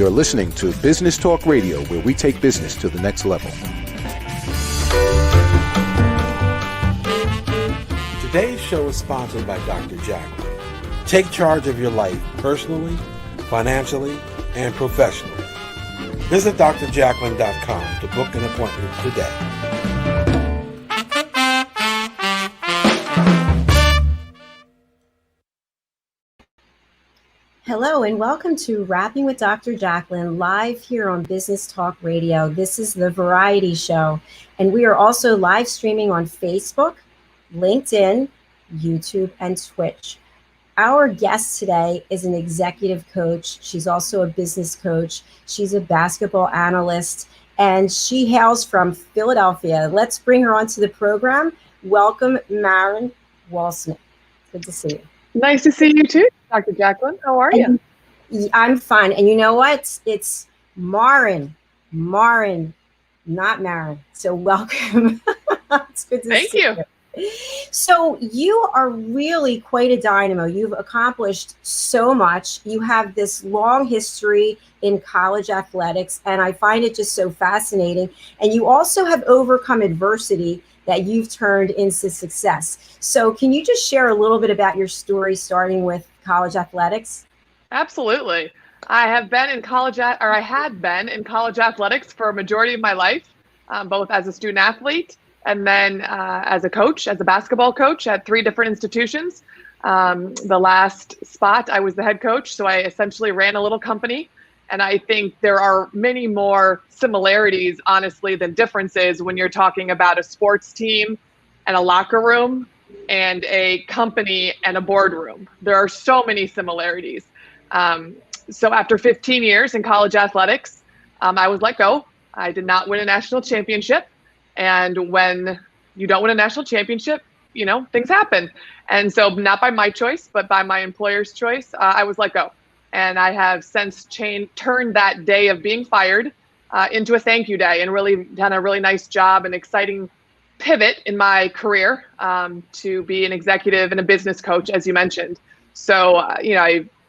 You're listening to Business Talk Radio, where we take business to the next level. Today's show is sponsored by Dr. Jacalyn. Take charge of your life personally, financially, and professionally. Visit drjacalyn.com to book an appointment today. Hello and welcome to Rapping with Dr. Jacalyn, live here on Business Talk Radio. This is the variety show, and we are also live streaming on Facebook, LinkedIn, YouTube, and Twitch. Our guest today is an executive coach. She's also a business coach. She's a basketball analyst, and she hails from Philadelphia. Let's bring her onto the program. Welcome, Maren Walseth. Good to see you. Nice to see you too, Dr. Jacalyn. How are you? I'm fine. And you know what? It's Maren, not Maren. So welcome. It's good to see you. So you are really quite a dynamo. You've accomplished so much. You have this long history in college athletics, and I find it just so fascinating. And you also have overcome adversity that you've turned into success. So can you just share a little bit about your story, starting with college athletics? Absolutely. I had been in college athletics for a majority of my life, both as a student athlete and then as a coach, as a basketball coach at 3 different institutions. The last spot, I was the head coach, so I essentially ran a little company. And I think there are many more similarities, honestly, than differences when you're talking about a sports team and a locker room and a company and a boardroom. There are so many similarities. So after 15 years in college athletics, I was let go. I did not win a national championship. And when you don't win a national championship, you know, things happen. And so not by my choice, but by my employer's choice, I was let go. And I have since turned that day of being fired into a thank you day, and really done a really nice job and exciting pivot in my career to be an executive and a business coach, as you mentioned. So,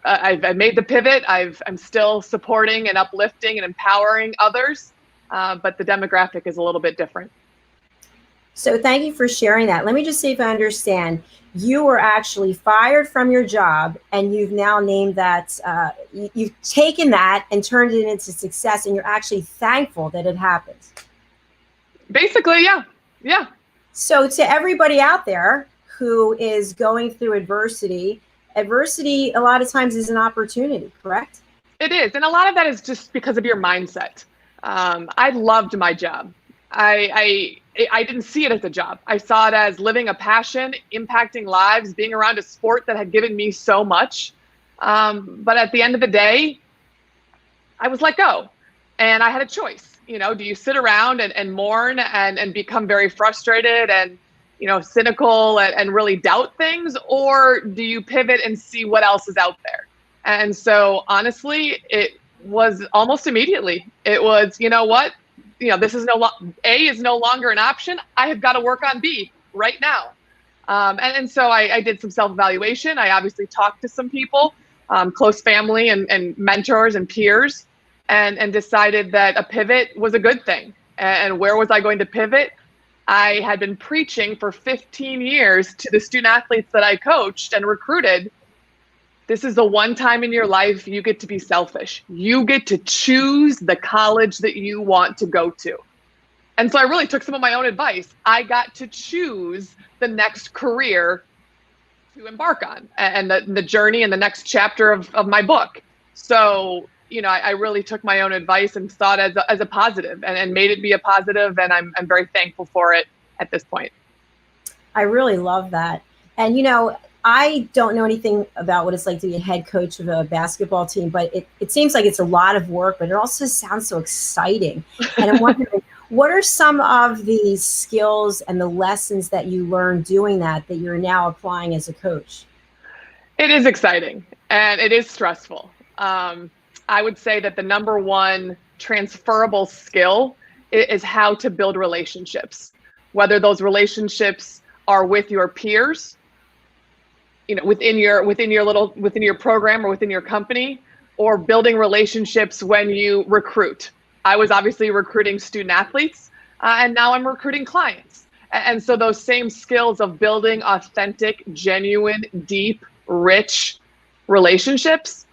I've made the pivot. I'm still supporting and uplifting and empowering others, but the demographic is a little bit different. So thank you for sharing that. Let me just see if I understand. You were actually fired from your job, and you've now named that, you've taken that and turned it into success, and you're actually thankful that it happened. Basically, yeah. Yeah. So to everybody out there who is going through adversity a lot of times is an opportunity, correct? It is. And a lot of that is just because of your mindset. I loved my job. I didn't see it as a job. I saw it as living a passion, impacting lives, being around a sport that had given me so much. But at the end of the day, I was let go, and I had a choice. You know, do you sit around and mourn and become very frustrated and, you know, cynical and really doubt things, or do you pivot and see what else is out there? And so honestly, it was almost immediately. It was, you know what? You know, this is A is no longer an option. I have got to work on B right now. And so I did some self-evaluation. I obviously talked to some people, close family and mentors and peers, and decided that a pivot was a good thing. And where was I going to pivot? I had been preaching for 15 years to the student athletes that I coached and recruited. This is the one time in your life you get to be selfish. You get to choose the college that you want to go to. And so I really took some of my own advice. I got to choose the next career to embark on, and the journey and the next chapter of my book. So, you know, I really took my own advice and saw it as a positive and made it be a positive. And I'm very thankful for it at this point. I really love that. And, you know, I don't know anything about what it's like to be a head coach of a basketball team, but it seems like it's a lot of work, but it also sounds so exciting. And I'm wondering, what are some of the skills and the lessons that you learned doing that you're now applying as a coach? It is exciting and it is stressful. I would say that the number one transferable skill is how to build relationships, whether those relationships are with your peers, you know, within your program or within your company, or building relationships when you recruit. I was obviously recruiting student athletes, and now I'm recruiting clients. And so those same skills of building authentic, genuine, deep, rich relationships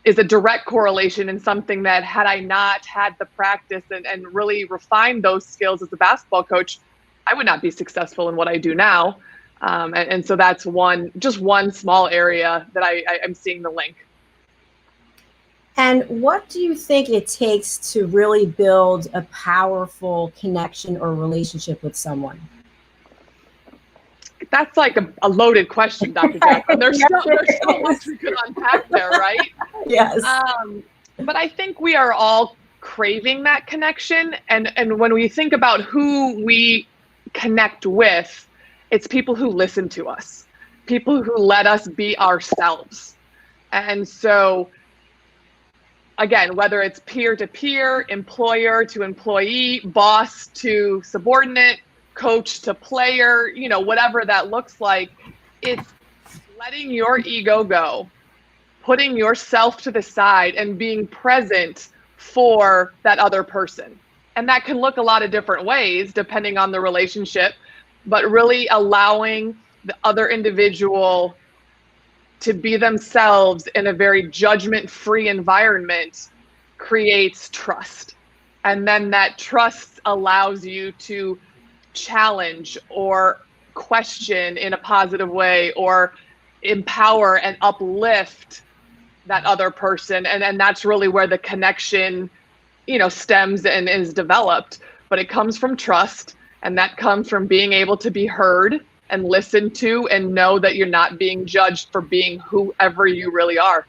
is a direct correlation, and something that, had I not had the practice and really refined those skills as a basketball coach, I would not be successful in what I do now. And so that's just one small area that I'm seeing the link. And what do you think it takes to really build a powerful connection or relationship with someone? That's like a loaded question, Dr. Jacalyn. There's so much we could unpack there, right? Yes. But I think we are all craving that connection. And when we think about who we connect with, it's people who listen to us, people who let us be ourselves. And so, again, whether it's peer to peer, employer to employee, boss to subordinate, coach to player, whatever that looks like, it's letting your ego go, putting yourself to the side and being present for that other person. And that can look a lot of different ways depending on the relationship, but really allowing the other individual to be themselves in a very judgment-free environment creates trust. And then that trust allows you to challenge or question in a positive way, or empower and uplift that other person. And that's really where the connection, stems and is developed. But it comes from trust, and that comes from being able to be heard and listened to, and know that you're not being judged for being whoever you really are.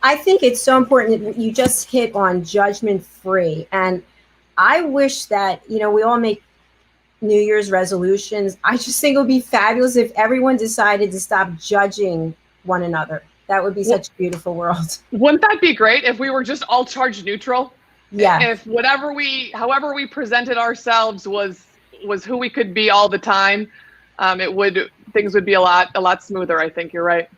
I think it's so important that you just hit on judgment-free. And I wish that, we all make New Year's resolutions. I just think it would be fabulous if everyone decided to stop judging one another. That would be such a beautiful world. Wouldn't that be great if we were just all charge neutral? Yeah. If however we presented ourselves was who we could be all the time, things would be a lot smoother. I think you're right.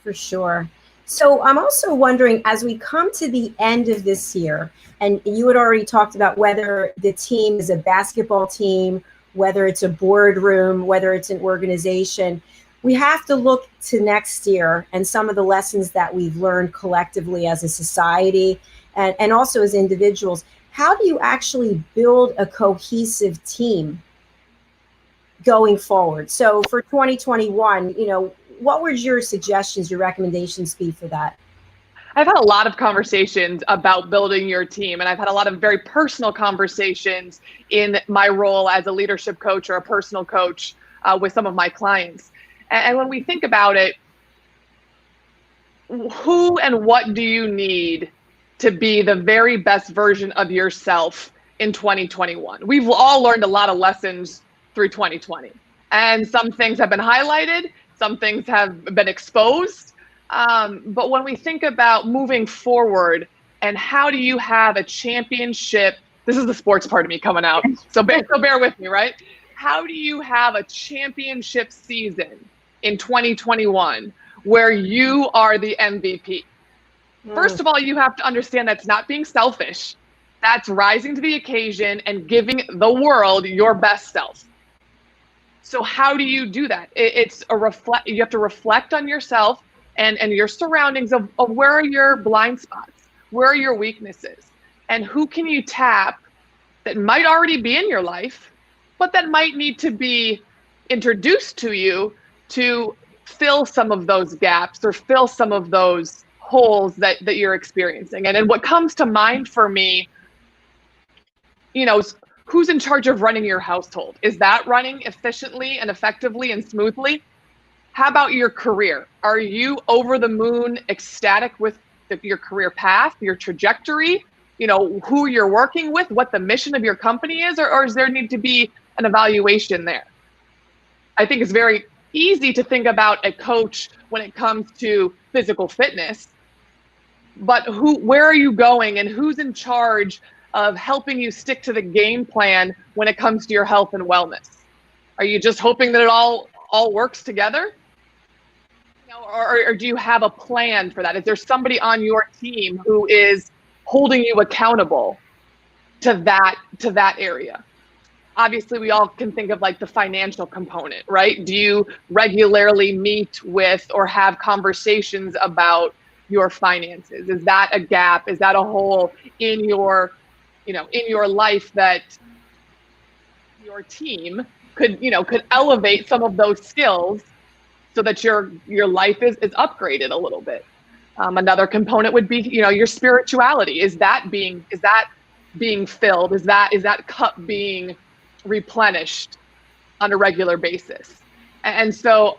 For sure. So I'm also wondering, as we come to the end of this year, and you had already talked about whether the team is a basketball team, whether it's a boardroom, whether it's an organization, we have to look to next year and some of the lessons that we've learned collectively as a society and also as individuals. How do you actually build a cohesive team going forward? So for 2021, what would your suggestions, your recommendations be for that? I've had a lot of conversations about building your team, and I've had a lot of very personal conversations in my role as a leadership coach or a personal coach with some of my clients. And when we think about it, who and what do you need to be the very best version of yourself in 2021? We've all learned a lot of lessons through 2020, and some things have been highlighted, some things have been exposed. But when we think about moving forward and how do you have a championship, this is the sports part of me coming out, so bear with me, right? How do you have a championship season in 2021 where you are the MVP? First of all, you have to understand that's not being selfish. That's rising to the occasion and giving the world your best self. So how do you do that? You have to reflect on yourself and your surroundings of where are your blind spots? Where are your weaknesses? And who can you tap that might already be in your life, but that might need to be introduced to you to fill some of those gaps or fill some of those holes that you're experiencing. And what comes to mind for me, is who's in charge of running your household? Is that running efficiently and effectively and smoothly? How about your career? Are you over the moon ecstatic with your career path, your trajectory, who you're working with, what the mission of your company is, or does there need to be an evaluation there? I think it's very easy to think about a coach when it comes to physical fitness, but where are you going and who's in charge of helping you stick to the game plan when it comes to your health and wellness? Are you just hoping that it all works together? Or do you have a plan for that? Is there somebody on your team who is holding you accountable to that area? Obviously, we all can think of like the financial component, right? Do you regularly meet with or have conversations about your finances? Is that a gap? Is that a hole in your life that your team could elevate some of those skills so that your life is upgraded a little bit? Another component would be, your spirituality. Is that being filled? Is that cup being replenished on a regular basis? And so,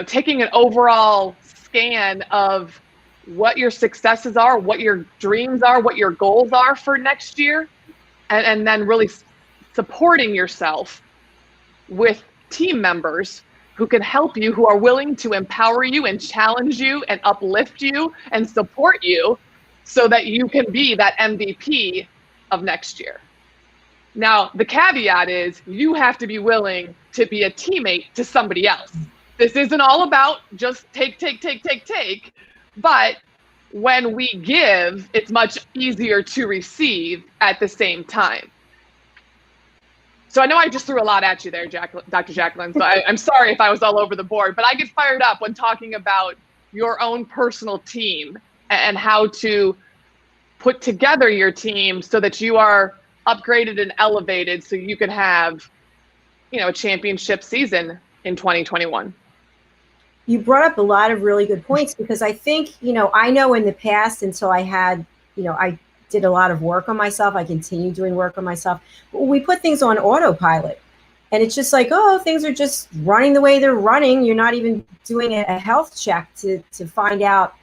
taking an overall scan of what your successes are, what your dreams are, what your goals are for next year, and then really supporting yourself with team members who can help you, who are willing to empower you and challenge you and uplift you and support you so that you can be that MVP of next year. Now, the caveat is you have to be willing to be a teammate to somebody else. This isn't all about just take. But when we give, it's much easier to receive at the same time. So I know I just threw a lot at you there, Dr. Jacalyn. So I'm sorry if I was all over the board, but I get fired up when talking about your own personal team and how to put together your team so that you are upgraded and elevated so you can have, a championship season in 2021. You brought up a lot of really good points because I think, I know in the past until I had, I did a lot of work on myself. I continue doing work on myself. We put things on autopilot and it's just like, oh, things are just running the way they're running. You're not even doing a health check to find out,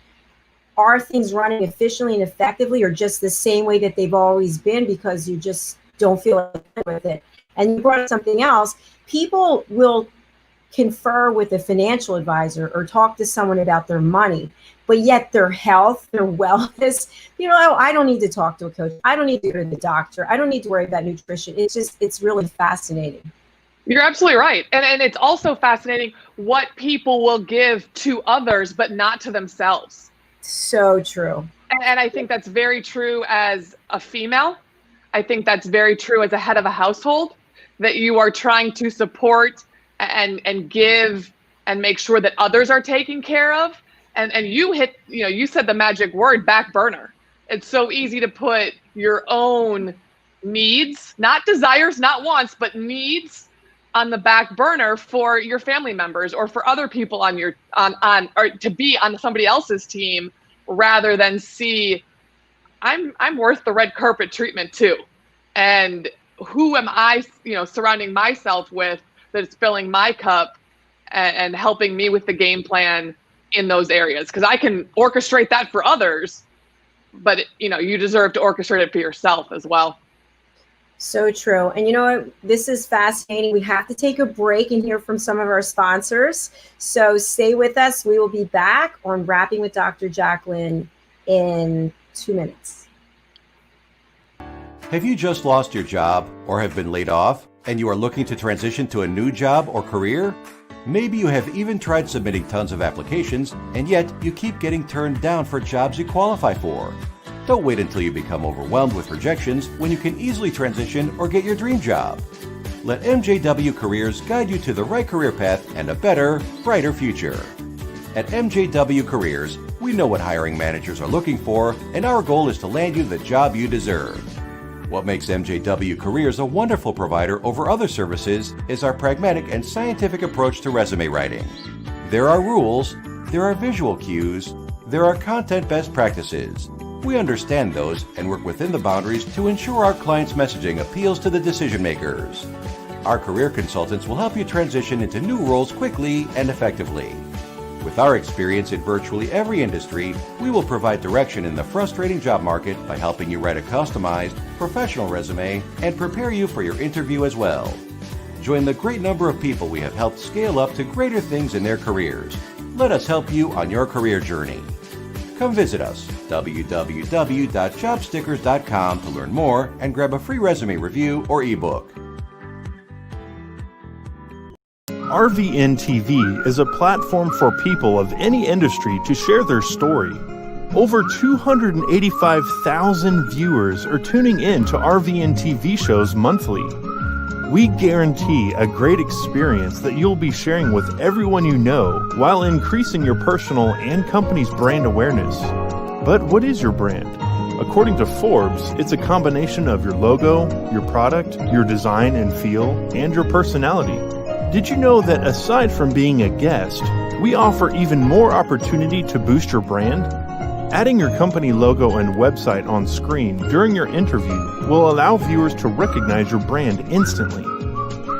are things running efficiently and effectively or just the same way that they've always been because you just don't feel like with it. And you brought up something else. People will confer with a financial advisor or talk to someone about their money, but yet their health, their wellness, I don't need to talk to a coach. I don't need to go to the doctor. I don't need to worry about nutrition. It's really fascinating. You're absolutely right. And it's also fascinating what people will give to others, but not to themselves. So true. And I think that's very true as a female. I think that's very true as a head of a household, that you are trying to support and give and make sure that others are taken care of. And you hit, you said the magic word, back burner. It's so easy to put your own needs, not desires, not wants, but needs on the back burner for your family members or for other people on your, or to be on somebody else's team rather than see, I'm worth the red carpet treatment too. And who am I, surrounding myself with that's filling my cup and helping me with the game plan in those areas? Because I can orchestrate that for others, but you deserve to orchestrate it for yourself as well. So true. And you know what? This is fascinating. We have to take a break and hear from some of our sponsors. So stay with us. We will be back on Wrapping with Dr. Jacalyn in 2 minutes. Have you just lost your job or have been laid off and you are looking to transition to a new job or career? Maybe you have even tried submitting tons of applications and yet you keep getting turned down for jobs you qualify for. Don't wait until you become overwhelmed with rejections when you can easily transition or get your dream job. Let MJW Careers guide you to the right career path and a better, brighter future. At MJW Careers, we know what hiring managers are looking for, and our goal is to land you the job you deserve. What makes MJW Careers a wonderful provider over other services is our pragmatic and scientific approach to resume writing. There are rules, there are visual cues, there are content best practices. We understand those and work within the boundaries to ensure our clients' messaging appeals to the decision makers. Our career consultants will help you transition into new roles quickly and effectively. With our experience in virtually every industry, we will provide direction in the frustrating job market by helping you write a customized, professional resume and prepare you for your interview as well. Join the great number of people we have helped scale up to greater things in their careers. Let us help you on your career journey. Come visit us, www.jobstickers.com, to learn more and grab a free resume review or ebook. RVN TV is a platform for people of any industry to share their story. Over 285,000 viewers are tuning in to RVN TV shows monthly. We guarantee a great experience that you'll be sharing with everyone you know while increasing your personal and company's brand awareness. But what is your brand? According to Forbes, it's a combination of your logo, your product, your design and feel, and your personality. Did you know that aside from being a guest, we offer even more opportunity to boost your brand? Adding your company logo and website on screen during your interview will allow viewers to recognize your brand instantly.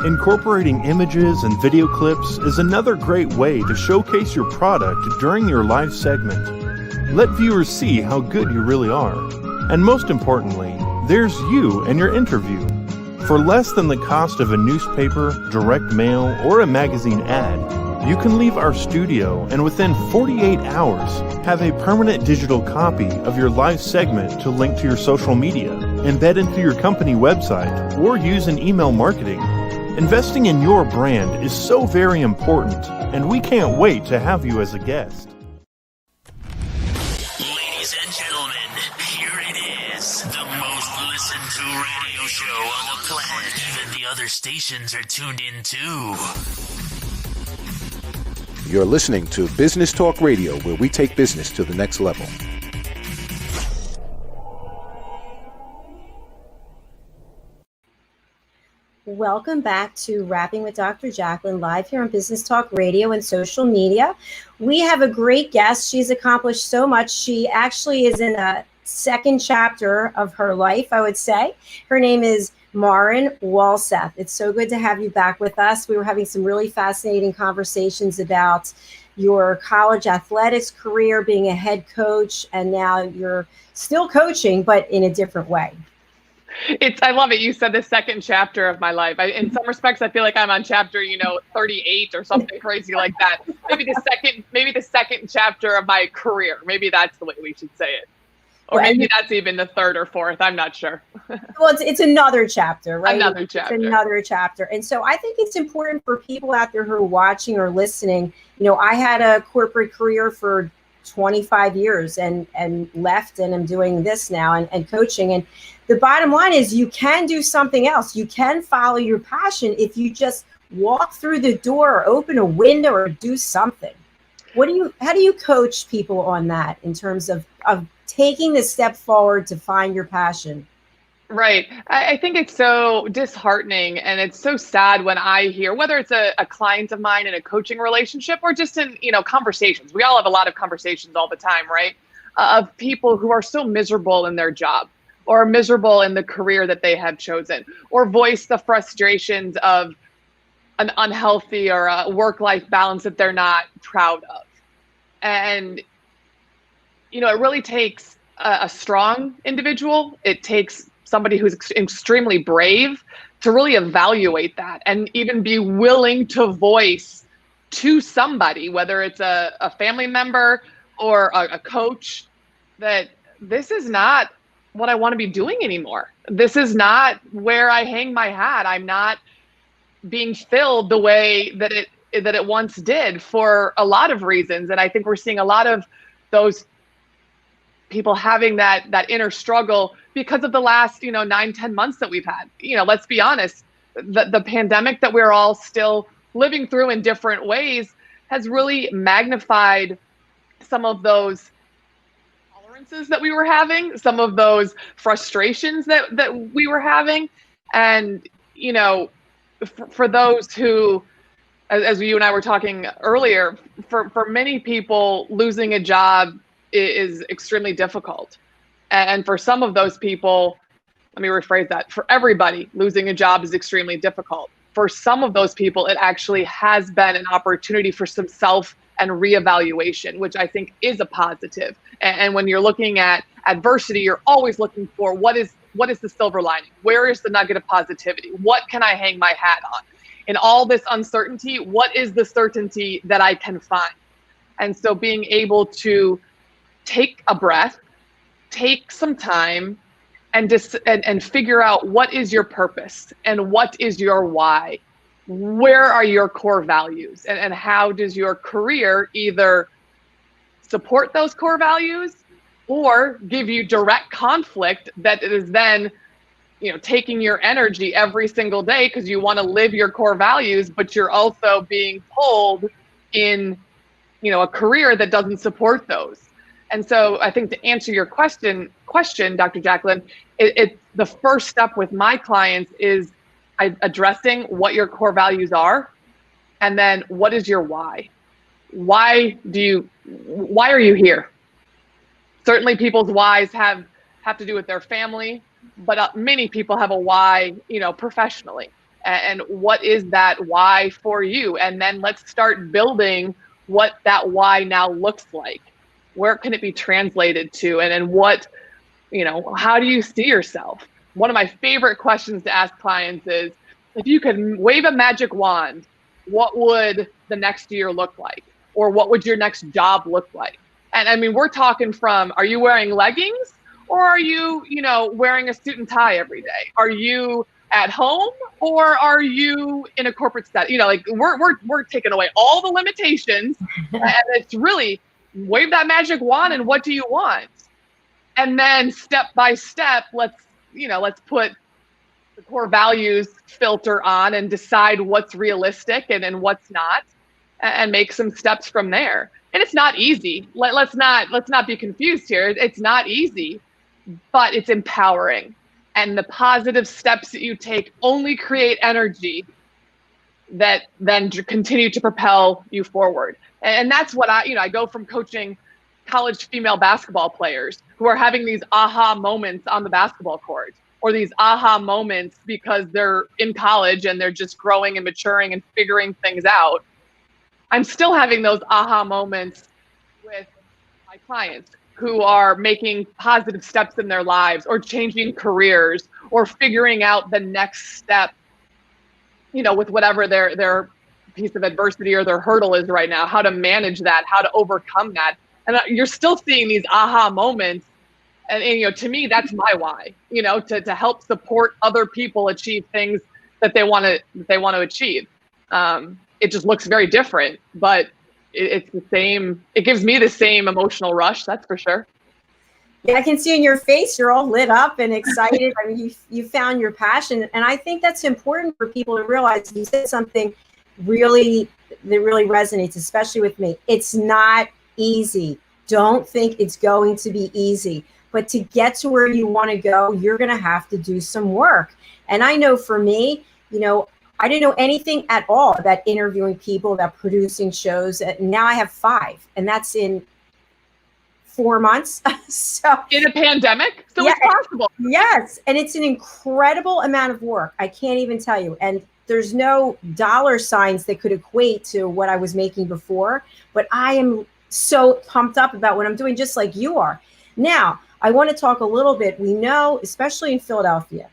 Incorporating images and video clips is another great way to showcase your product during your live segment. Let viewers see how good you really are. And most importantly, there's you and your interview. For less than the cost of a newspaper, direct mail, or a magazine ad, you can leave our studio and within 48 hours have a permanent digital copy of your live segment to link to your social media, embed into your company website, or use in email marketing. Investing in your brand is so very important, and we can't wait to have you as a guest. Ladies and gentlemen, here it is, the most listened to radio show on the planet. Even the other stations are tuned in too. You're listening to Business Talk Radio, where we take business to the next level. Welcome back to Rapping with Dr. Jacalyn, live here on Business Talk Radio and social media. We have a great guest. She's accomplished so much. She actually is in a second chapter of her life, I would say. Her name is Maren Walseth. It's so good to have you back with us. We were having some really fascinating conversations about your college athletics career, being a head coach, and now you're still coaching, but in a different way. I love it. You said the second chapter of my life. In some respects, I feel like I'm on chapter, 38 or something crazy like that. Maybe the second chapter of my career. Maybe that's the way we should say it. Or maybe that's even the third or fourth. I'm not sure. Well, it's another chapter, right? Another chapter. It's another chapter. And so I think it's important for people out there who are watching or listening. I had a corporate career for 25 years and left, and I'm doing this now and coaching. And the bottom line is you can do something else. You can follow your passion if you just walk through the door or open a window or do something. How do you coach people on that in terms of taking the step forward to find your passion? Right. I think it's so disheartening and it's so sad when I hear, whether it's a client of mine in a coaching relationship or just in, conversations. We all have a lot of conversations all the time, right? Of people who are so miserable in their job or miserable in the career that they have chosen, or voice the frustrations of an unhealthy or a work-life balance that they're not proud of. And, it really takes a strong individual. It takes somebody who's extremely brave to really evaluate that and even be willing to voice to somebody, whether it's a family member or a coach, that this is not what I want to be doing anymore. This is not where I hang my hat. I'm not being filled the way that it once did for a lot of reasons. And I think we're seeing a lot of those people having that inner struggle because of the last, 9-10 months that we've had. Let's be honest, the pandemic that we're all still living through in different ways has really magnified some of those tolerances that we were having, some of those frustrations that we were having. And, for those who, as you and I were talking earlier, for many people, losing a job is extremely difficult. And for some of those people, let me rephrase that, for everybody, losing a job is extremely difficult. For some of those people, it actually has been an opportunity for some self and reevaluation, which I think is a positive. And when you're looking at adversity, you're always looking for what is the silver lining? Where is the nugget of positivity? What can I hang my hat on? In all this uncertainty, what is the certainty that I can find? And so being able to take a breath, take some time, and figure out what is your purpose and what is your why. where are your core values, and how does your career either support those core values or give you direct conflict that is then, taking your energy every single day because you want to live your core values, but you're also being pulled in, a career that doesn't support those. And so I think to answer your question, Dr. Jacalyn, it's the first step with my clients is addressing what your core values are, and then what is your why? Why are you here? Certainly people's whys have to do with their family, but many people have a why, professionally. And what is that why for you? And then let's start building what that why now looks like. Where can it be translated to? And what, how do you see yourself? One of my favorite questions to ask clients is, if you could wave a magic wand, what would the next year look like? Or what would your next job look like? And I mean, we're talking from, are you wearing leggings, or are you, wearing a suit and tie every day? Are you at home, or are you in a corporate setting? We're taking away all the limitations, and it's really wave that magic wand, and what do you want? And then step by step, let's put the core values filter on and decide what's realistic and what's not, and make some steps from there. And it's not easy. Let's not be confused here. It's not easy, but it's empowering. And the positive steps that you take only create energy that then continue to propel you forward. And that's what I go from coaching college female basketball players who are having these aha moments on the basketball court, or these aha moments because they're in college and they're just growing and maturing and figuring things out. I'm still having those aha moments with my clients who are making positive steps in their lives, or changing careers, or figuring out the next step, with whatever their piece of adversity or their hurdle is right now, how to manage that, how to overcome that. And you're still seeing these aha moments. And to me, that's my why, to help support other people achieve things that they want to achieve. It just looks very different, but it's the same. It gives me the same emotional rush, that's for sure. Yeah, I can see in your face, you're all lit up and excited. I mean, you found your passion. And I think that's important for people to realize. You said something that really resonates, especially with me. It's not easy. Don't think it's going to be easy. But to get to where you want to go, you're going to have to do some work. And I know for me, I didn't know anything at all about interviewing people, about producing shows. Now I have 5, and that's in 4 months. So in a pandemic, so yeah, it's possible. Yes, and it's an incredible amount of work. I can't even tell you. And there's no dollar signs that could equate to what I was making before. But I am so pumped up about what I'm doing, just like you are. Now, I want to talk a little bit. We know, especially in Philadelphia,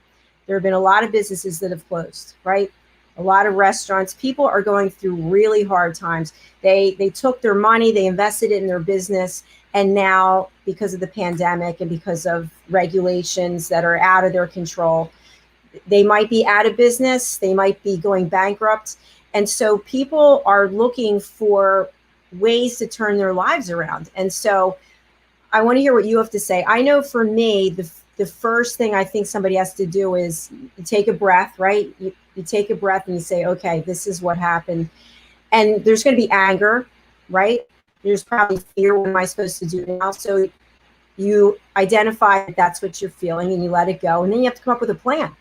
there have been a lot of businesses that have closed, right? A lot of restaurants. People are going through really hard times. They took their money, they invested it in their business, and now because of the pandemic and because of regulations that are out of their control, they might be out of business, they might be going bankrupt. And so people are looking for ways to turn their lives around. And so I want to hear what you have to say. I know for me, the first thing I think somebody has to do is take a breath, right? You take a breath and you say, okay, this is what happened. And there's going to be anger, right? There's probably fear. What am I supposed to do now? So you identify that that's what you're feeling and you let it go. And then you have to come up with a plan.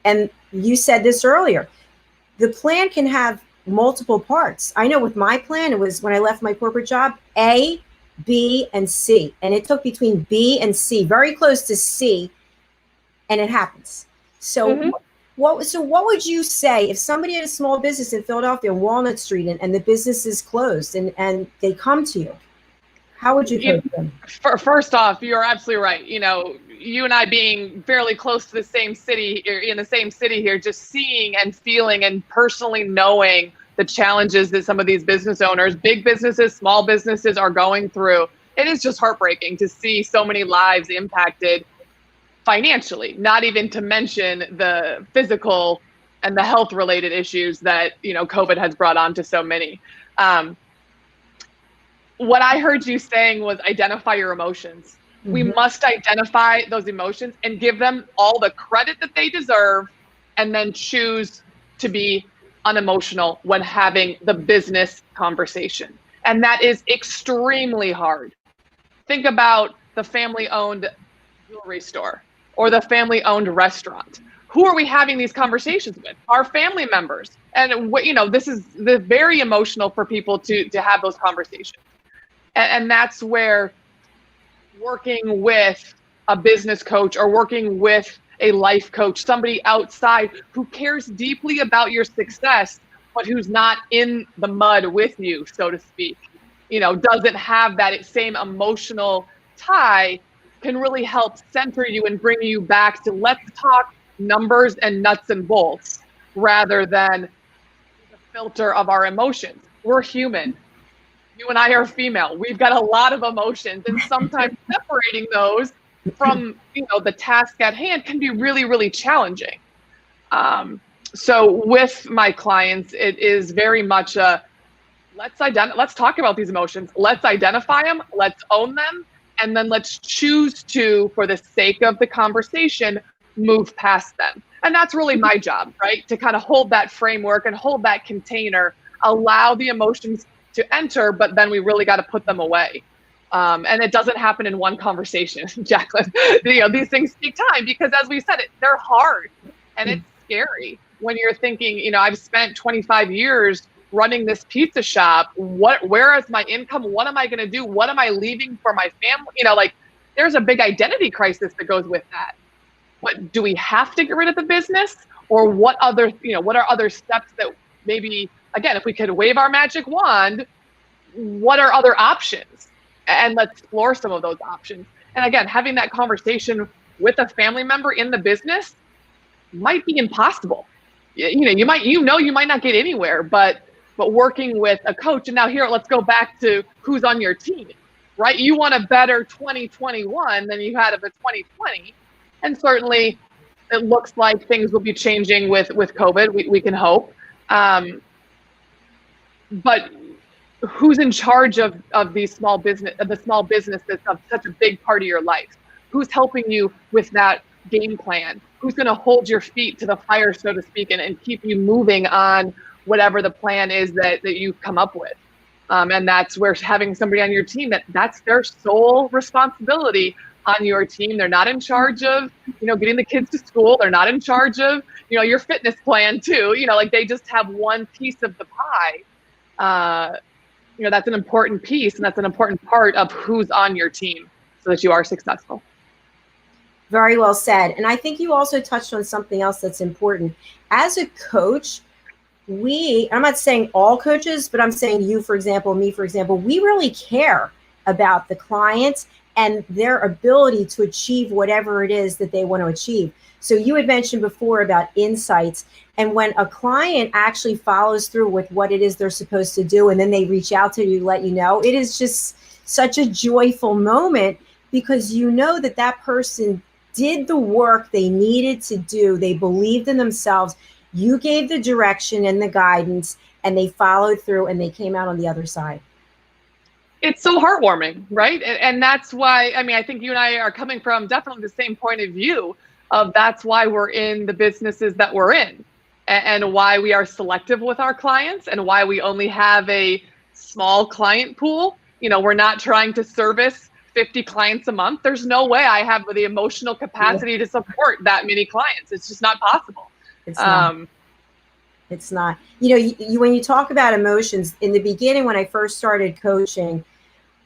And you said this earlier. The plan can have multiple parts. I know with my plan, it was when I left my corporate job, A, B, and C. And it took between B and C, very close to C, and it happens. So what would you say if somebody had a small business in Philadelphia on Walnut Street and the business is closed and they come to you? How would you coach them? First off, you're absolutely right. You and I being fairly close to the same city, in the same city here, just seeing and feeling and personally knowing the challenges that some of these business owners, big businesses, small businesses, are going through. It is just heartbreaking to see so many lives impacted financially, not even to mention the physical and the health related issues that, COVID has brought on to so many. What I heard you saying was identify your emotions. Mm-hmm. We must identify those emotions and give them all the credit that they deserve, and then choose to be unemotional when having the business conversation. And that is extremely hard. Think about the family-owned jewelry store or the family-owned restaurant. Who are we having these conversations with? Our family members. And this is very emotional for people to have those conversations. And that's where working with a business coach or working with a life coach, somebody outside who cares deeply about your success, but who's not in the mud with you, so to speak, doesn't have that same emotional tie, can really help center you and bring you back to let's talk numbers and nuts and bolts rather than the filter of our emotions. We're human. You and I are female. We've got a lot of emotions, and sometimes separating those from the task at hand can be really, really challenging. So with my clients, it is very much let's talk about these emotions. Let's identify them. Let's own them, and then let's choose to, for the sake of the conversation, move past them. And that's really my job, right? To kind of hold that framework and hold that container, allow the emotions to enter, but then we really got to put them away. And it doesn't happen in one conversation, Jacalyn. These things take time because, as we said, they're hard and it's scary when you're thinking, I've spent 25 years running this pizza shop. Where is my income? What am I going to do? What am I leaving for my family? There's a big identity crisis that goes with that. What do we have to get rid of the business, or what are other steps that maybe, again, if we could wave our magic wand, what are other options? And let's explore some of those options. And again, having that conversation with a family member in the business might be impossible. You might not get anywhere, but working with a coach. And now here, let's go back to who's on your team, right? You want a better 2021 than you had of a 2020. And certainly it looks like things will be changing with COVID. We can hope. But who's in charge of the small business that's such a big part of your life? Who's helping you with that game plan? Who's going to hold your feet to the fire, so to speak, and keep you moving on whatever the plan is that you've come up with? And that's where having somebody on your team, that's their sole responsibility on your team. They're not in charge of, getting the kids to school. They're not in charge of, your fitness plan too. They just have one piece of the pie. That's an important piece, and that's an important part of who's on your team so that you are successful. Very well said. And I think you also touched on something else that's important. As a coach, I'm not saying all coaches, but I'm saying you, for example, me, for example, we really care about the client and their ability to achieve whatever it is that they want to achieve. So you had mentioned before about insights, and when a client actually follows through with what it is they're supposed to do, and then they reach out to you to let you know, it is just such a joyful moment because you know that person did the work they needed to do. They believed in themselves. You gave the direction and the guidance, and they followed through, and they came out on the other side. It's so heartwarming, right? And that's why, I think you and I are coming from definitely the same point of view of that's why we're in the businesses that we're in, and why we are selective with our clients, and why we only have a small client pool. We're not trying to service 50 clients a month. There's no way I have the emotional capacity to support that many clients. It's just not possible. It's not. It's not. When you talk about emotions, in the beginning, when I first started coaching,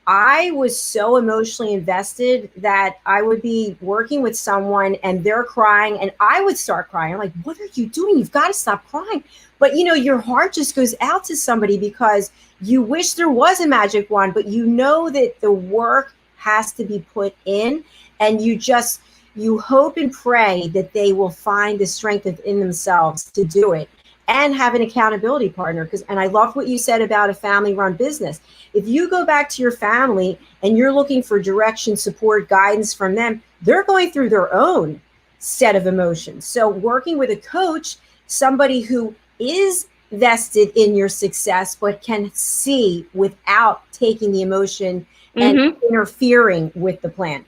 I was so emotionally invested that I would be working with someone and they're crying and I would start crying. I'm like, what are you doing? You've got to stop crying. But, your heart just goes out to somebody because you wish there was a magic wand, but you know that the work has to be put in, and you hope and pray that they will find the strength within themselves to do it and have an accountability partner. And I love what you said about a family-run business. If you go back to your family and you're looking for direction, support, guidance from them, they're going through their own set of emotions. So working with a coach somebody who is vested in your success, but can see without taking the emotion and interfering with the plan.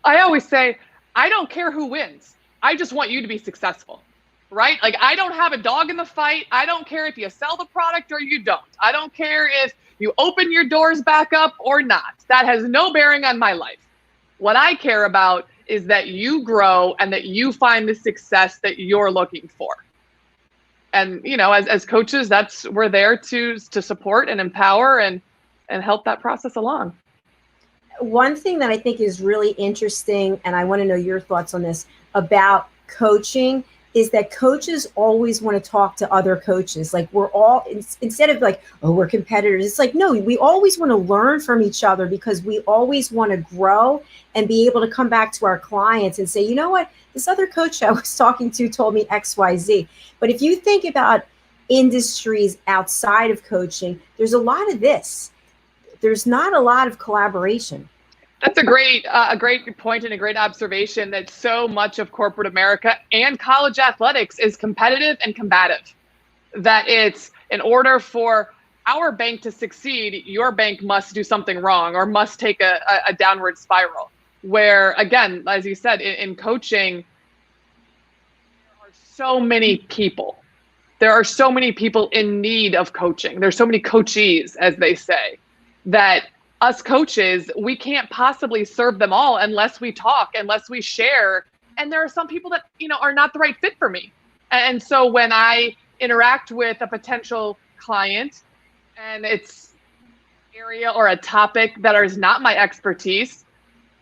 I always say, I don't care who wins. I just want you to be successful, right? Like, I don't have a dog in the fight. I don't care if you sell the product or you don't. I don't care if you open your doors back up or not. That has no bearing on my life. What I care about is that you grow and that you find the success that you're looking for. And, you know, as coaches, we're there to support and empower and help that process along. One thing that I think is really interesting, and I want to know your thoughts on this, about coaching, is that coaches always want to talk to other coaches. Like, we're all, instead of like, oh, we're competitors, it's like, no, we always want to learn from each other, because we always want to grow and be able to come back to our clients and say, you know what, this other coach I was talking to told me XYZ. But if you think about industries outside of coaching, there's a lot of this. There's not a lot of collaboration. That's a great point and a great observation, that so much of corporate America and college athletics is competitive and combative. That it's, in order for our bank to succeed, your bank must do something wrong or must take a downward spiral. Where, again, as you said, in coaching, there are so many people. There are so many people in need of coaching. There's so many coachees, as they say, that us coaches, we can't possibly serve them all unless we talk, unless we share. And there are some people that, you know, are not the right fit for me. And so when I interact with a potential client and it's an area or a topic that is not my expertise,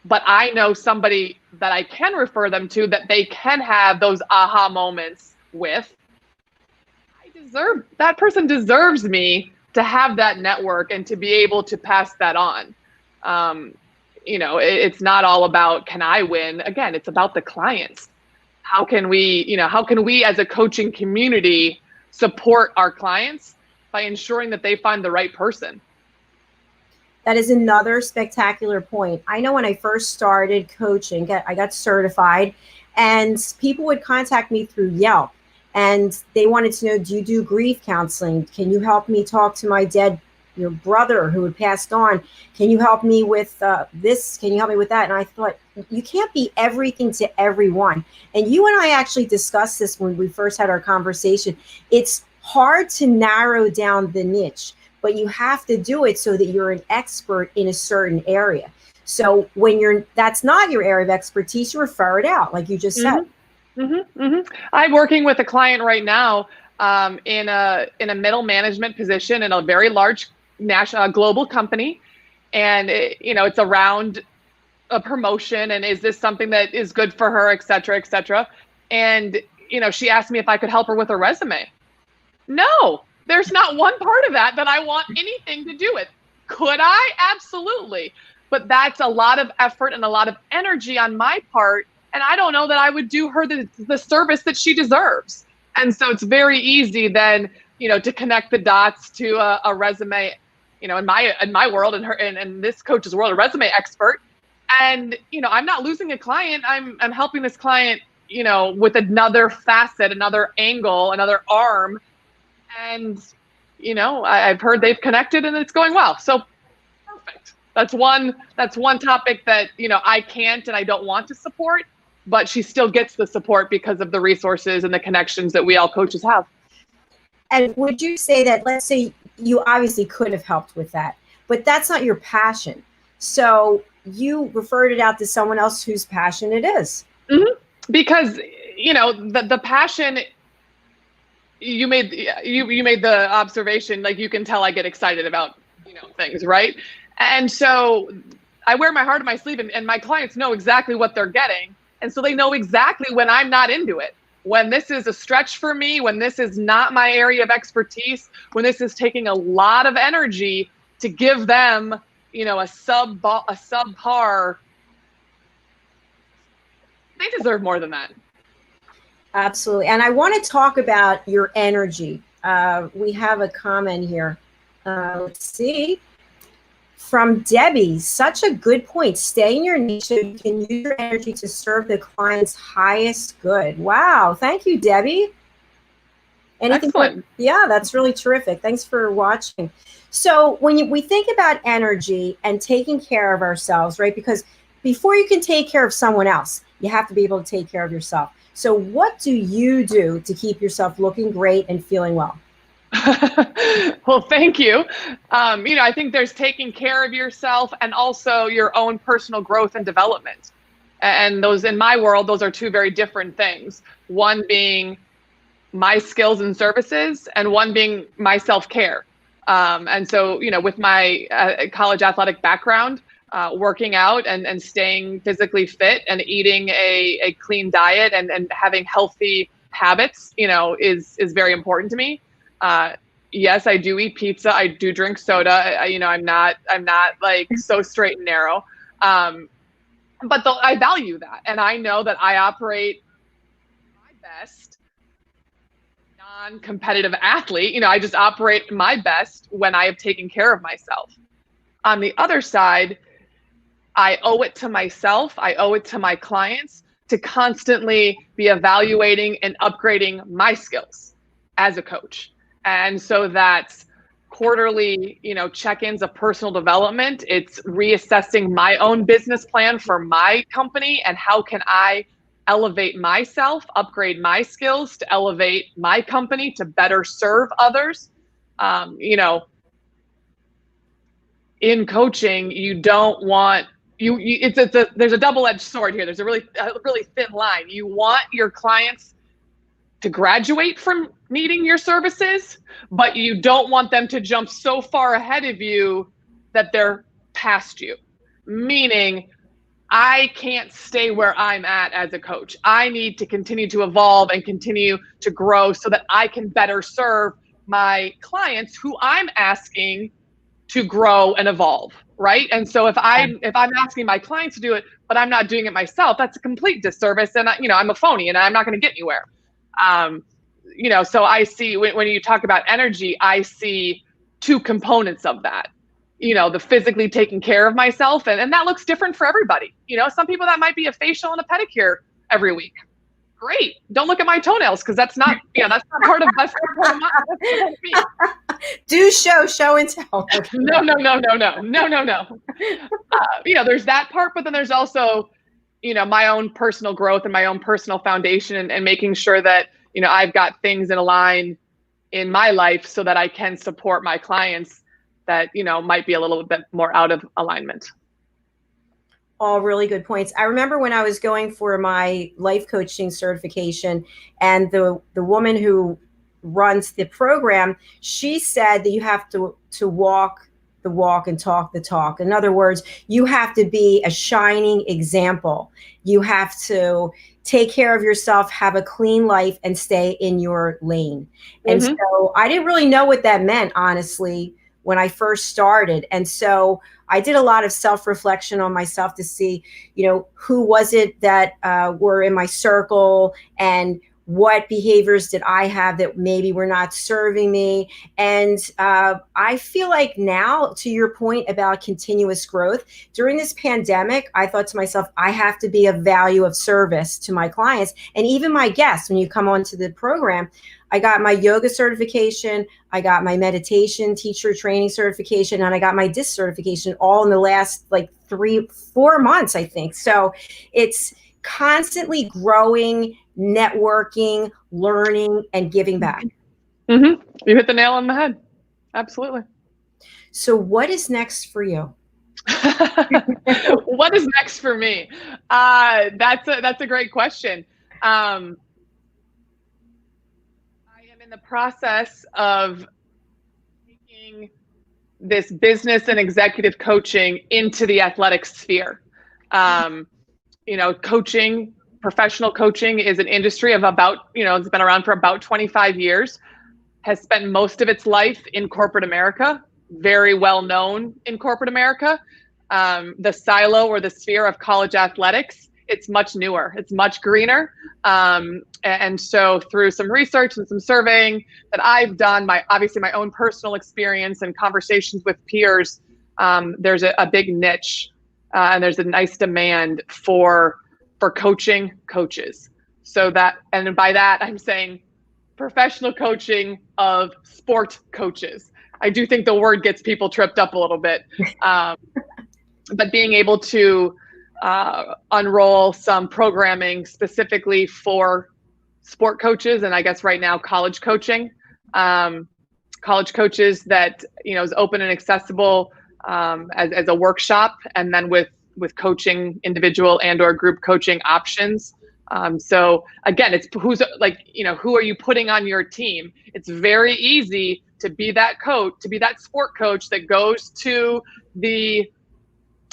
but I know somebody that I can refer them to, that they can have those aha moments with, that person deserves me to have that network and to be able to pass that on. You know, it's not all about, can I win? Again, it's about the clients. How can we as a coaching community support our clients by ensuring that they find the right person? That is another spectacular point. I know when I first started coaching, I got certified, and people would contact me through Yelp. And they wanted to know, do you do grief counseling? Can you help me talk to my dead brother who had passed on? Can you help me with this? Can you help me with that? And I thought, you can't be everything to everyone. And you and I actually discussed this when we first had our conversation. It's hard to narrow down the niche, but you have to do it so that you're an expert in a certain area. So when that's not your area of expertise, you refer it out, like you just said. I'm working with a client right now in a middle management position in a very large national global company, and it's around a promotion, and is this something that is good for her, et cetera, et cetera. And she asked me if I could help her with her resume. No, there's not one part of that I want anything to do with. Could I? Absolutely. But that's a lot of effort and a lot of energy on my part. And I don't know that I would do her the service that she deserves. And so it's very easy then, to connect the dots to a resume, in my world and this coach's world, a resume expert. And, I'm not losing a client. I'm helping this client, with another facet, another angle, another arm. And, I've heard they've connected and it's going well. So perfect. That's one topic that, I can't and I don't want to support, but she still gets the support because of the resources and the connections that we all coaches have. And would you say that, let's say you obviously could have helped with that, but that's not your passion. So you referred it out to someone else whose passion it is. Mm-hmm. Because, the passion, you made the observation, like you can tell I get excited about, things, right? And so I wear my heart on my sleeve, and my clients know exactly what they're getting. And so they know exactly when I'm not into it, when this is a stretch for me, when this is not my area of expertise, when this is taking a lot of energy to give them, a subpar. They deserve more than that. Absolutely. And I want to talk about your energy. We have a comment here. Let's see. From Debbie, such a good point. Stay in your niche so you can use your energy to serve the client's highest good. Wow. Thank you, Debbie. Anything? Excellent. Yeah, that's really terrific. Thanks for watching. So when we think about energy and taking care of ourselves, right? Because before you can take care of someone else, you have to be able to take care of yourself. So what do you do to keep yourself looking great and feeling well? Well, thank you. I think there's taking care of yourself and also your own personal growth and development. And those, in my world, those are two very different things. One being my skills and services, and one being my self-care. And so, with my college athletic background, working out and staying physically fit and eating a clean diet and having healthy habits, is very important to me. Yes, I do eat pizza. I do drink soda. I'm not like so straight and narrow. But I value that. And I know that I operate my best non-competitive athlete. I just operate my best when I have taken care of myself. On the other side, I owe it to myself. I owe it to my clients to constantly be evaluating and upgrading my skills as a coach. And so that's quarterly, check-ins of personal development. It's reassessing my own business plan for my company and how can I elevate myself, upgrade my skills to elevate my company to better serve others. In coaching, you don't want there's a double-edged sword here. There's a really thin line. You want your clients to graduate from needing your services, but you don't want them to jump so far ahead of you that they're past you. Meaning, I can't stay where I'm at as a coach. I need to continue to evolve and continue to grow so that I can better serve my clients who I'm asking to grow and evolve, right? And so if I'm asking my clients to do it, but I'm not doing it myself, that's a complete disservice. And I'm a phony and I'm not going to get anywhere. So I see when you talk about energy, I see two components of that. The physically taking care of myself, and that looks different for everybody. Some people that might be a facial and a pedicure every week. Great. Don't look at my toenails because that's not part of my. Do show and tell. No. There's that part, but then there's also, my own personal growth and my own personal foundation and making sure that, I've got things in a line in my life so that I can support my clients that, might be a little bit more out of alignment. All really good points. I remember when I was going for my life coaching certification, and the woman who runs the program, she said that you have to walk the walk and talk the talk. In other words, you have to be a shining example. You have to take care of yourself, have a clean life, and stay in your lane. And so I didn't really know what that meant, honestly, when I first started. And so I did a lot of self-reflection on myself to see, who was it that were in my circle and what behaviors did I have that maybe were not serving me. And I feel like now, to your point about continuous growth, during this pandemic, I thought to myself, I have to be of value of service to my clients and even my guests. When you come onto the program, I got my yoga certification, I got my meditation teacher training certification, and I got my DISC certification all in the last 3-4 months, I think. So it's constantly growing, networking, learning, and giving back. You hit the nail on the head. Absolutely. So what is next for you? What is next for me? That's a great question. I am in the process of taking this business and executive coaching into the athletic sphere. Coaching, professional coaching is an industry of about, it's been around for about 25 years, has spent most of its life in corporate America, very well known in corporate America. The silo or the sphere of college athletics, it's much newer, it's much greener. And so through some research and some surveying that I've done, obviously my own personal experience and conversations with peers, there's a big niche and there's a nice demand for coaching coaches. So that, and by that, I'm saying professional coaching of sport coaches. I do think the word gets people tripped up a little bit. But being able to unroll some programming specifically for sport coaches, and I guess right now college coaching, college coaches that, you know, is open and accessible as a workshop, and then with coaching individual and or group coaching options. So again, it's who's, like, you know, who are you putting on your team? It's very easy to be that coach, to be that sport coach that goes to the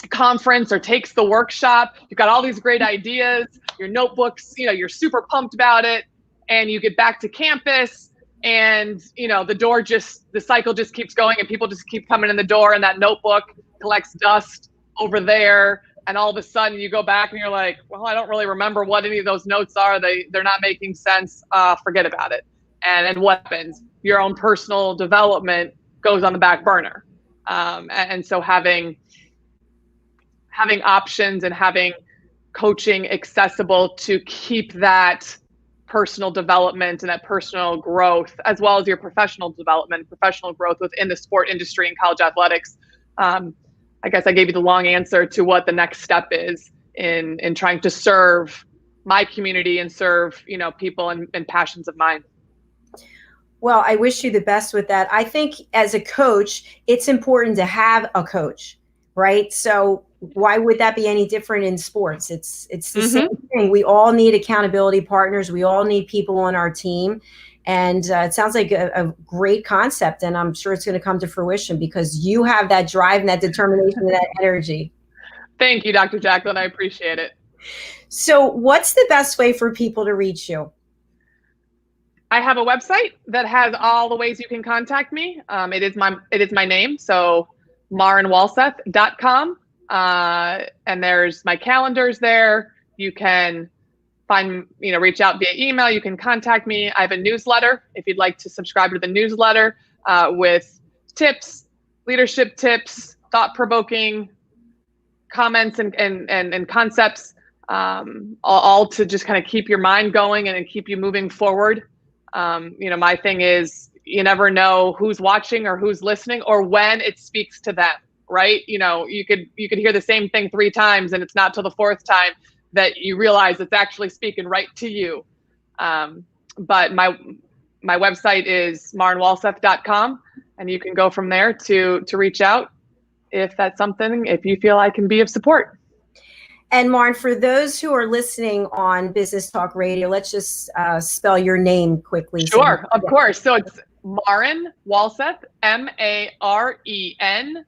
conference or takes the workshop. You've got all these great ideas, your notebooks, you know, you're super pumped about it, and you get back to campus and, you know, the cycle just keeps going and people just keep coming in the door and that notebook collects dust over there. And all of a sudden you go back and you're like, well, I don't really remember what any of those notes are. They're not making sense. Forget about it. And what happens? Your own personal development goes on the back burner. And so having options and having coaching accessible to keep that personal development and that personal growth, as well as your professional development, professional growth within the sport industry and college athletics. I guess I gave you the long answer to what the next step is in trying to serve my community and serve, you know, people and passions of mine. Well, I wish you the best with that. I think as a coach, it's important to have a coach, right? So why would that be any different in sports? It's the same thing. We all need accountability partners. We all need people on our team. And it sounds like a great concept, and I'm sure it's going to come to fruition because you have that drive and that determination and that energy. Thank you, Dr. Jacalyn. I appreciate it. So what's the best way for people to reach you? I have a website that has all the ways you can contact me. It is my name, so marenwalseth.com. And there's my calendars there. You can reach out via email. You can contact me. I have a newsletter if you'd like to subscribe to the newsletter with tips, leadership tips, thought-provoking comments and concepts, all to just kind of keep your mind going and keep you moving forward. My thing is, you never know who's watching or who's listening or when it speaks to them, right? You know, you could hear the same thing 3 times and it's not till the 4th time that you realize it's actually speaking right to you. But my website is marenwalseth.com, and you can go from there to reach out if that's something, if you feel I can be of support. And Maren, for those who are listening on Business Talk Radio, let's just spell your name quickly. Sure, of course. So it's Maren Walseth, MarenWalseth.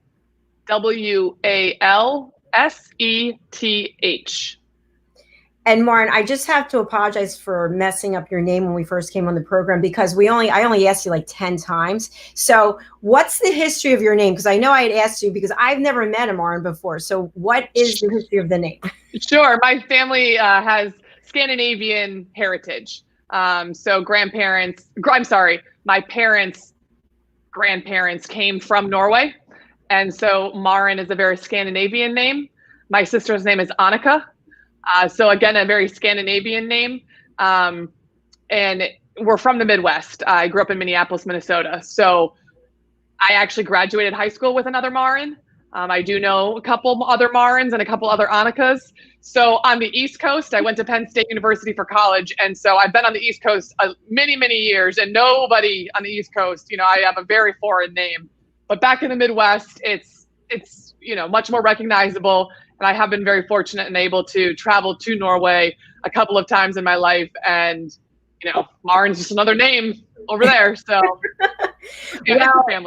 And Maren, I just have to apologize for messing up your name when we first came on the program because I only asked you like 10 times. So what's the history of your name? Because I know I had asked you because I've never met a Maren before. So what is the history of the name? Sure. My family has Scandinavian heritage. So my parents' grandparents came from Norway. And so Maren is a very Scandinavian name. My sister's name is Annika. So again, a very Scandinavian name. And we're from the Midwest. I grew up in Minneapolis, Minnesota. So I actually graduated high school with another Maren. I do know a couple other Marens and a couple other Annikas. So on the East Coast, I went to Penn State University for college. And so I've been on the East Coast many, many years, and nobody on the East Coast, I have a very foreign name. But back in the Midwest, it's much more recognizable. And I have been very fortunate and able to travel to Norway a couple of times in my life. And, Maren's just another name over there. So it's a family name.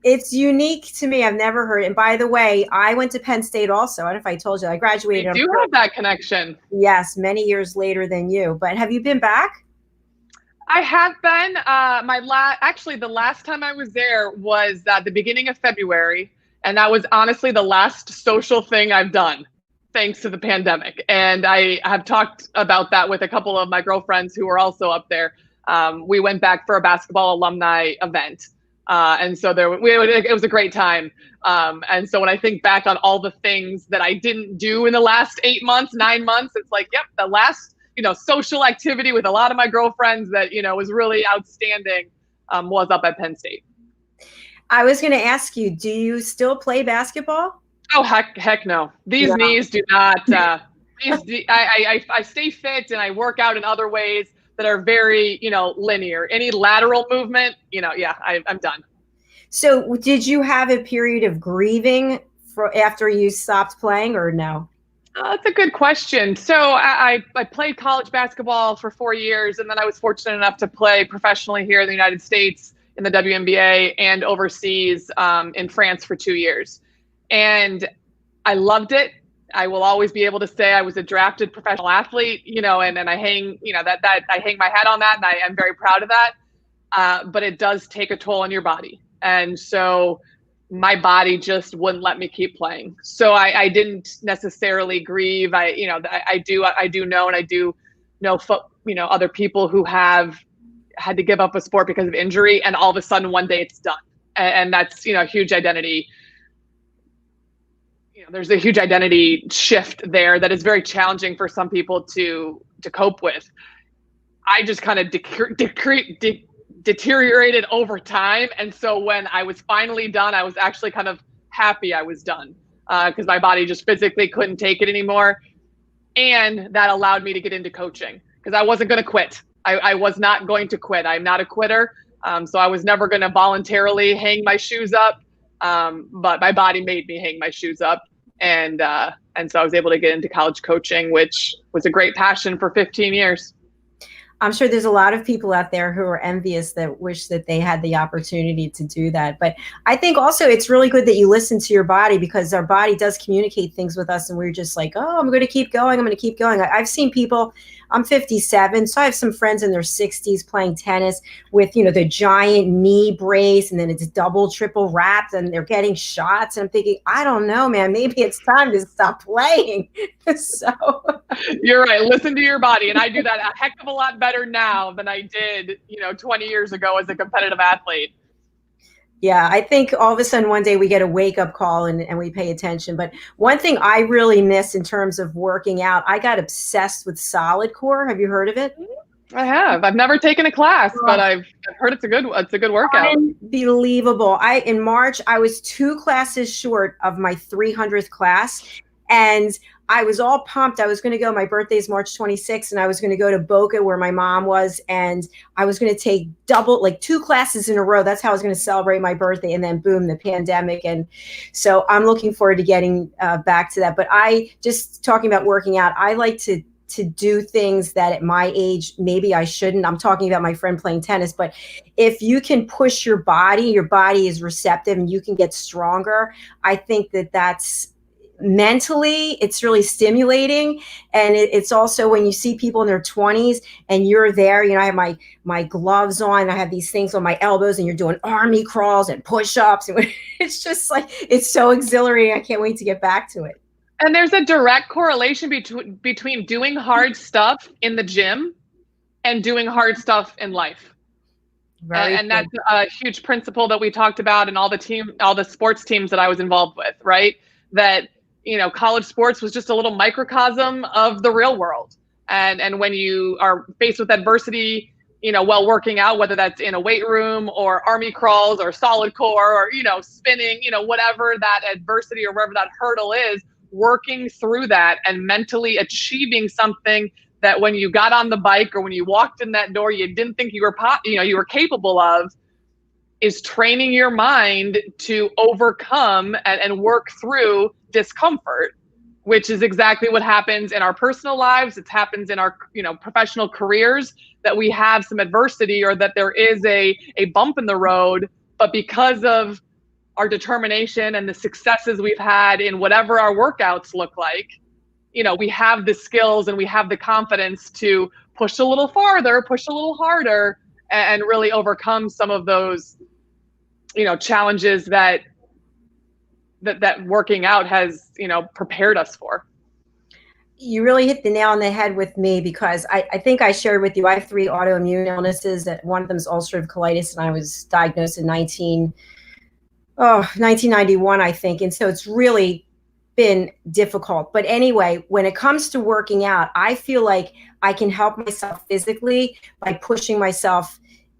It's unique to me. I've never heard it. And by the way, I went to Penn State also. I don't know if I told you, I graduated. You do have that connection. Yes, many years later than you. But have you been back? I have been. The last time I was there was at the beginning of February. And that was honestly the last social thing I've done, thanks to the pandemic. And I have talked about that with a couple of my girlfriends who were also up there. We went back for a basketball alumni event. And so it was a great time. And so when I think back on all the things that I didn't do in the last 8 months, 9 months, it's like, yep, the last, social activity with a lot of my girlfriends that, was really outstanding, was up at Penn State. I was going to ask you, do you still play basketball? Oh, heck no. These knees do not, I stay fit and I work out in other ways that are very, linear. Any lateral movement, I'm done. So did you have a period of grieving after you stopped playing, or no? That's a good question. So I played college basketball for 4 years, and then I was fortunate enough to play professionally here in the United States in the WNBA and overseas in France for 2 years. And I loved it. I will always be able to say I was a drafted professional athlete, and I hang, that I hang my hat on that, and I am very proud of that. But it does take a toll on your body. And so my body just wouldn't let me keep playing. So I didn't necessarily grieve. I do know, and I do know, other people who have had to give up a sport because of injury, and all of a sudden one day it's done. And that's, a huge identity. There's a huge identity shift there that is very challenging for some people to cope with. I just kind of deteriorated over time. And so when I was finally done, I was actually kind of happy I was done because my body just physically couldn't take it anymore. And that allowed me to get into coaching because I wasn't going to quit. I was not going to quit. I'm not a quitter. So I was never going to voluntarily hang my shoes up. But my body made me hang my shoes up. And so I was able to get into college coaching, which was a great passion for 15 years. I'm sure there's a lot of people out there who are envious that wish that they had the opportunity to do that. But I think also it's really good that you listen to your body because our body does communicate things with us. And we're just like, oh, I'm going to keep going. I'm going to keep going. I've seen people, I'm 57. So I have some friends in their 60s playing tennis with, the giant knee brace and then it's double, triple wrapped and they're getting shots. And I'm thinking, I don't know, man, maybe it's time to stop playing. So you're right. Listen to your body. And I do that a heck of a lot better now than I did, 20 years ago as a competitive athlete. Yeah, I think all of a sudden one day we get a wake up call and we pay attention. But one thing I really miss in terms of working out, I got obsessed with solid core. Have you heard of it? I have. I've never taken a class, but I've heard it's a good workout. Unbelievable. In March, I was 2 classes short of my 300th class. And I was all pumped. I was going to go. My birthday's March 26th, and I was going to go to Boca where my mom was, and I was going to take 2 classes in a row. That's how I was going to celebrate my birthday. And then boom, the pandemic. And so I'm looking forward to getting back to that. But talking about working out, I like to do things that at my age, maybe I shouldn't. I'm talking about my friend playing tennis, but if you can push your body is receptive and you can get stronger. I think that's mentally, it's really stimulating. And it's also when you see people in their 20s and you're there, I have my gloves on, I have these things on my elbows and you're doing army crawls and push-ups. And it's just like, it's so exhilarating. I can't wait to get back to it. And there's a direct correlation between doing hard stuff in the gym and doing hard stuff in life. And that's a huge principle that we talked about in all the sports teams that I was involved with, right? That college sports was just a little microcosm of the real world. And when you are faced with adversity, while working out, whether that's in a weight room or army crawls or solid core or, spinning, whatever that adversity or wherever that hurdle is, working through that and mentally achieving something that when you got on the bike or when you walked in that door, you didn't think you were capable of, is training your mind to overcome and work through discomfort, which is exactly what happens in our personal lives. It happens in our, professional careers, that we have some adversity or that there is a bump in the road, but because of our determination and the successes we've had in whatever our workouts look like, we have the skills and we have the confidence to push a little farther, push a little harder, and really overcome some of those, challenges that working out has, prepared us for. You really hit the nail on the head with me, because I think I shared with you, I have 3 autoimmune illnesses. That one of them is ulcerative colitis, and I was diagnosed in 1991, I think. And so it's really been difficult. But anyway, when it comes to working out, I feel like I can help myself physically by pushing myself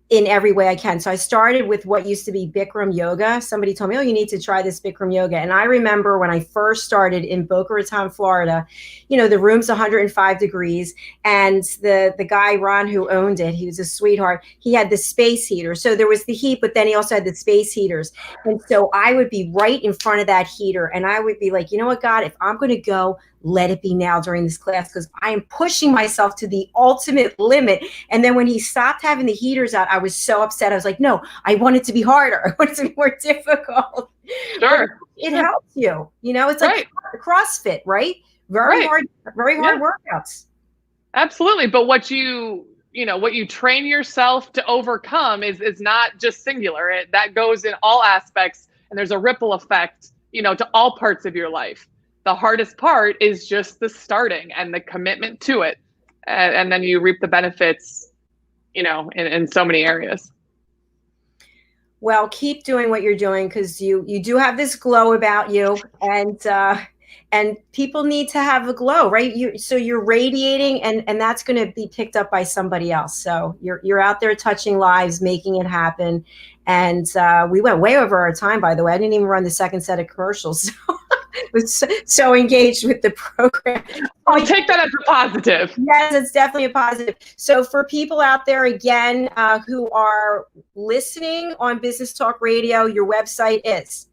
in every way I can. So I started with what used to be Bikram Yoga. Somebody told me, oh, you need to try this Bikram Yoga. And I remember when I first started in Boca Raton, Florida, the room's 105 degrees. And the guy, Ron, who owned it, he was a sweetheart. He had the space heater. So there was the heat, but then he also had the space heaters. And so I would be right in front of that heater. And I would be like, you know what, God, if I'm going to go, let it be now during this class, because I am pushing myself to the ultimate limit. And then when he stopped having the heaters out, I was so upset. I was like, no, I want it to be harder. I want it to be more difficult. Sure. It helps you. It's like CrossFit, right? Very hard workouts. Absolutely. But what you train yourself to overcome is not just singular. That goes in all aspects, and there's a ripple effect, to all parts of your life. The hardest part is just the starting and the commitment to it. And then you reap the benefits, in so many areas. Well, keep doing what you're doing, because you do have this glow about you, and people need to have a glow, right? So you're radiating, and that's going to be picked up by somebody else. So you're out there touching lives, making it happen. And we went way over our time, by the way. I didn't even run the second set of commercials. So I was so engaged with the program. I'll take that as a positive. Yes, it's definitely a positive. So for people out there, again, who are listening on Business Talk Radio, your website is?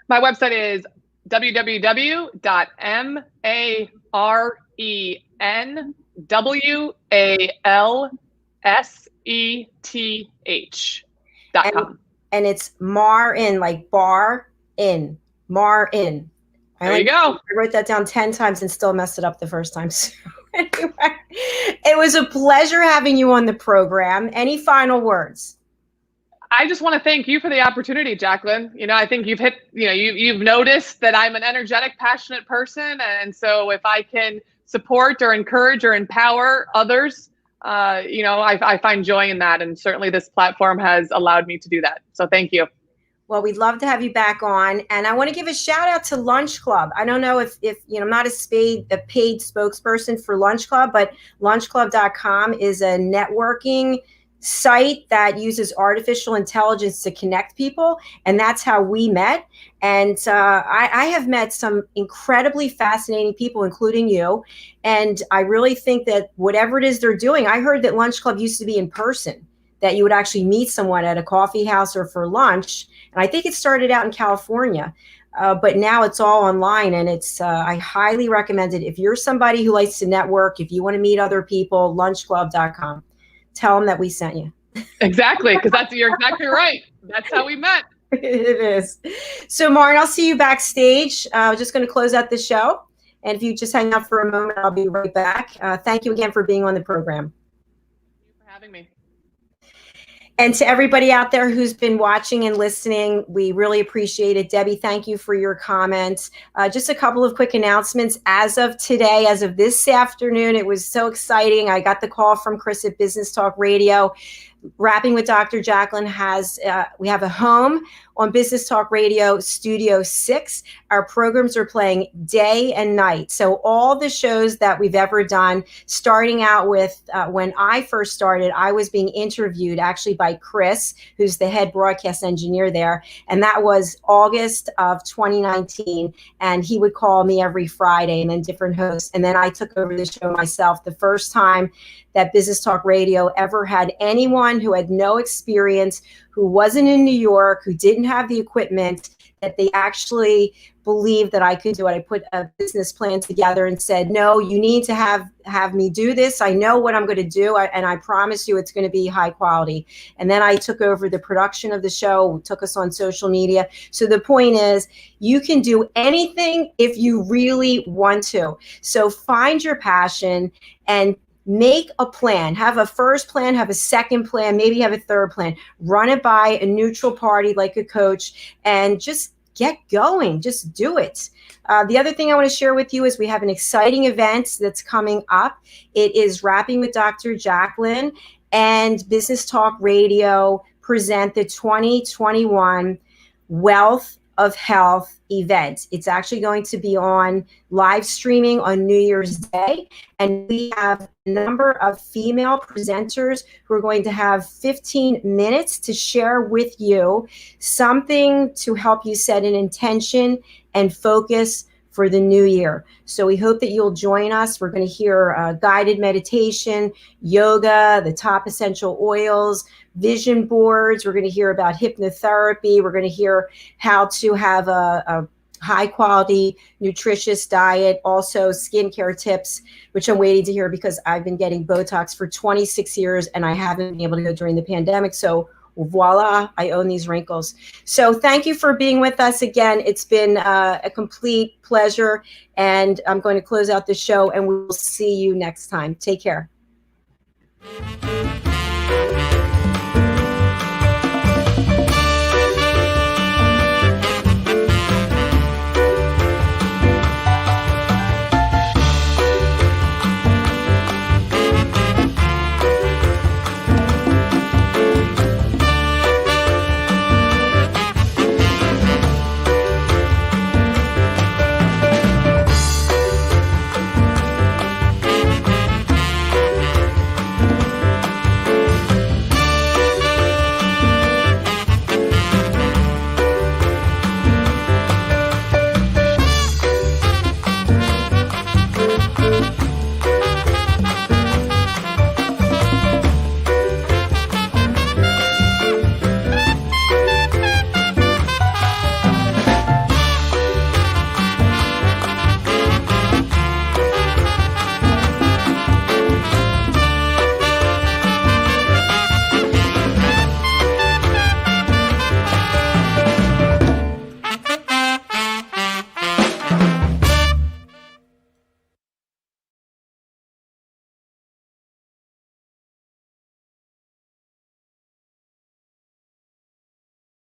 My website is www.marenwalseth.com. And it's Maren, like bar in, Maren. There you go. I wrote that down 10 times and still messed it up the first time. So anyway, it was a pleasure having you on the program. Any final words? I just want to thank you for the opportunity, Jacalyn. I think you've hit, you've noticed that I'm an energetic, passionate person. And so if I can support or encourage or empower others, I find joy in that. And certainly this platform has allowed me to do that. So thank you. Well, we'd love to have you back on. And I want to give a shout out to Lunch Club. I don't know if I'm not a paid spokesperson for Lunch Club, but lunchclub.com is a networking site that uses artificial intelligence to connect people. And that's how we met. And I have met some incredibly fascinating people, including you. And I really think that whatever it is they're doing, I heard that Lunch Club used to be in person, that you would actually meet someone at a coffee house or for lunch. And I think it started out in California, but now it's all online. And I highly recommend it. If you're somebody who likes to network, if you want to meet other people, lunchclub.com. Tell them that we sent you. Exactly, because you're exactly right. That's how we met. It is. So, Maren, I'll see you backstage. I'm just going to close out the show. And if you just hang out for a moment, I'll be right back. Thank you again for being on the program. Thank you for having me. And to everybody out there who's been watching and listening, we really appreciate it. Debbie, thank you for your comments. Just a couple of quick announcements. As of today, as of this afternoon, it was so exciting. I got the call from Chris at Business Talk Radio. Rapping with Dr. Jacalyn we have a home on Business Talk Radio Studio 6. Our programs are playing day and night. So all the shows that we've ever done, starting out with when I first started, I was being interviewed actually by Chris, who's the head broadcast engineer there. And that was August of 2019. And he would call me every Friday, and then different hosts. And then I took over the show myself. The first time that Business Talk Radio ever had anyone who had no experience, who wasn't in New York, who didn't have the equipment, that they actually believed that I could do it. I put a business plan together and said, no, you need to have me do this. I know what I'm going to do, and I promise you it's going to be high quality. And then I took over the production of the show, took us on social media. So the point is, you can do anything if you really want to. So find your passion and make a plan. Have a first plan, have a second plan, maybe have a third plan. Run it by a neutral party like a coach, and just get going. Just do it. The other thing I want to share with you is we have an exciting event that's coming up. It is Rapping with Dr. Jacalyn and Business Talk Radio present the 2021 Wealth of Health event. It's actually going to be on live streaming on New Year's Day. And we have a number of female presenters who are going to have 15 minutes to share with you something to help you set an intention and focus for the new year. So we hope that you'll join us. We're going to hear guided meditation, yoga, the top essential oils, vision boards. We're going to hear about hypnotherapy. We're going to hear how to have a high quality, nutritious diet, also skincare tips, which I'm waiting to hear because I've been getting Botox for 26 years and I haven't been able to go during the pandemic. So voila, I own these wrinkles. So thank you for being with us again. It's been a complete pleasure. And I'm going to close out the show and we'll see you next time. Take care.